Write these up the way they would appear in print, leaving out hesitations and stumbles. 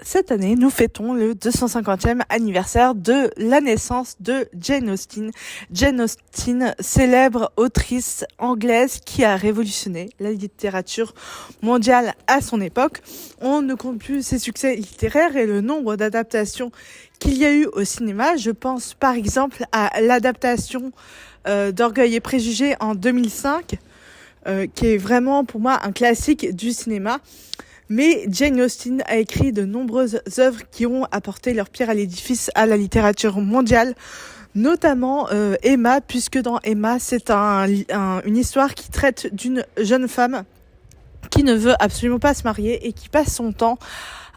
Cette année, nous fêtons le 250e anniversaire de la naissance de Jane Austen. Jane Austen, célèbre autrice anglaise qui a révolutionné la littérature mondiale à son époque. On ne compte plus ses succès littéraires et le nombre d'adaptations qu'il y a eu au cinéma. Je pense par exemple à l'adaptation d'Orgueil et Préjugés en 2005, qui est vraiment pour moi un classique du cinéma. Mais Jane Austen a écrit de nombreuses œuvres qui ont apporté leur pierre à l'édifice à la littérature mondiale, notamment Emma, puisque dans Emma, c'est une histoire qui traite d'une jeune femme qui ne veut absolument pas se marier et qui passe son temps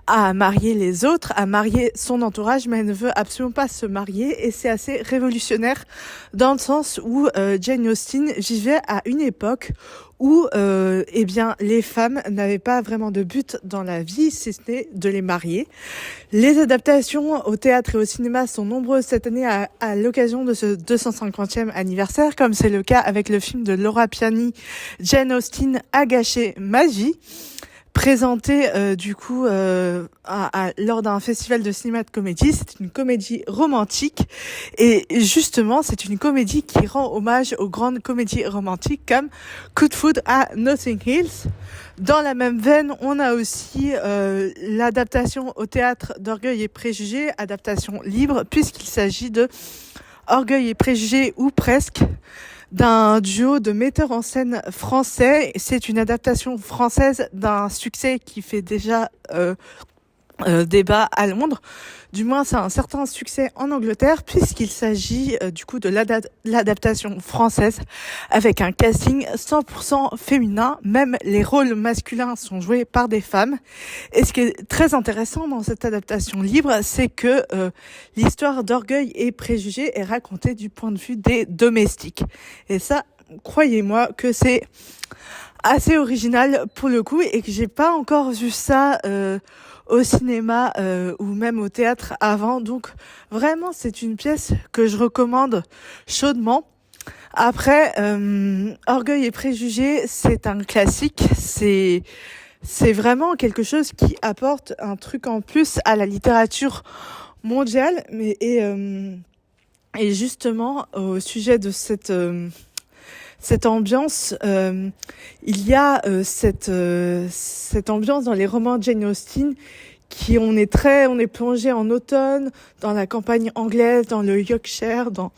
à marier les autres, à marier son entourage, mais elle ne veut absolument pas se marier. Et c'est assez révolutionnaire dans le sens où Jane Austen vivait à une époque où les femmes n'avaient pas vraiment de but dans la vie, si ce n'est de les marier. Les adaptations au théâtre et au cinéma sont nombreuses cette année à l'occasion de ce 250e anniversaire, comme c'est le cas avec le film de Laura Piani, Jane Austen a gâché ma vie, présenté lors d'un festival de cinéma de comédie. C'est une comédie romantique et justement c'est une comédie qui rend hommage aux grandes comédies romantiques comme Coup de foudre à Notting Hills. Dans la même veine, on a aussi l'adaptation au théâtre d'Orgueil et Préjugés, adaptation libre puisqu'il s'agit de Orgueil et Préjugés ou presque, d'un duo de metteurs en scène français. C'est une adaptation française d'un succès qui fait déjà débat à Londres. Du moins, c'est un certain succès en Angleterre puisqu'il s'agit de l'adaptation française avec un casting 100% féminin. Même les rôles masculins sont joués par des femmes. Et ce qui est très intéressant dans cette adaptation libre, c'est que l'histoire d'Orgueil et Préjugés est racontée du point de vue des domestiques. Et ça, croyez-moi que c'est assez original pour le coup et que j'ai pas encore vu ça au cinéma ou même au théâtre avant. Donc vraiment, c'est une pièce que je recommande chaudement. Après, Orgueil et Préjugés, c'est un classique. C'est vraiment quelque chose qui apporte un truc en plus à la littérature mondiale. Et justement, au sujet de cette ambiance, il y a cette ambiance dans les romans de Jane Austen on est plongé en automne, dans la campagne anglaise, dans le Yorkshire, dans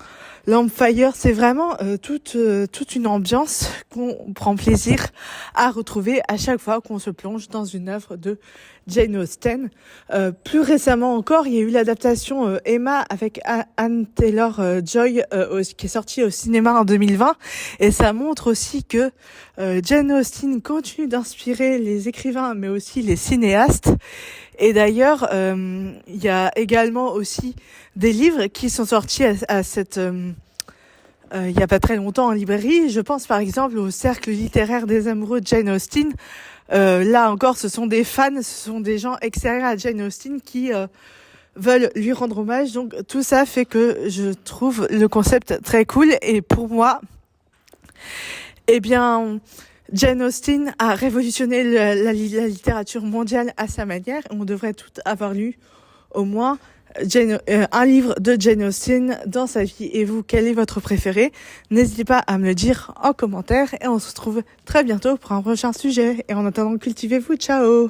l'Hampshire. C'est vraiment toute une ambiance qu'on prend plaisir à retrouver à chaque fois qu'on se plonge dans une œuvre de Jane Austen. Plus récemment encore, il y a eu l'adaptation Emma avec Anne Taylor-Joy qui est sortie au cinéma en 2020, et ça montre aussi que Jane Austen continue d'inspirer les écrivains mais aussi les cinéastes. Et d'ailleurs, il y a également aussi des livres qui sont sortis il y a pas très longtemps en librairie. Je pense par exemple au Cercle littéraire des amoureux de Jane Austen. Là encore, ce sont des fans, ce sont des gens extérieurs à Jane Austen qui veulent lui rendre hommage. Donc tout ça fait que je trouve le concept très cool. Et pour moi, Jane Austen a révolutionné la littérature mondiale à sa manière. On devrait toutes avoir lu au moins un livre de Jane Austen dans sa vie. Et vous, quel est votre préféré? N'hésitez pas à me le dire en commentaire et on se retrouve très bientôt pour un prochain sujet. Et en attendant, cultivez-vous. Ciao!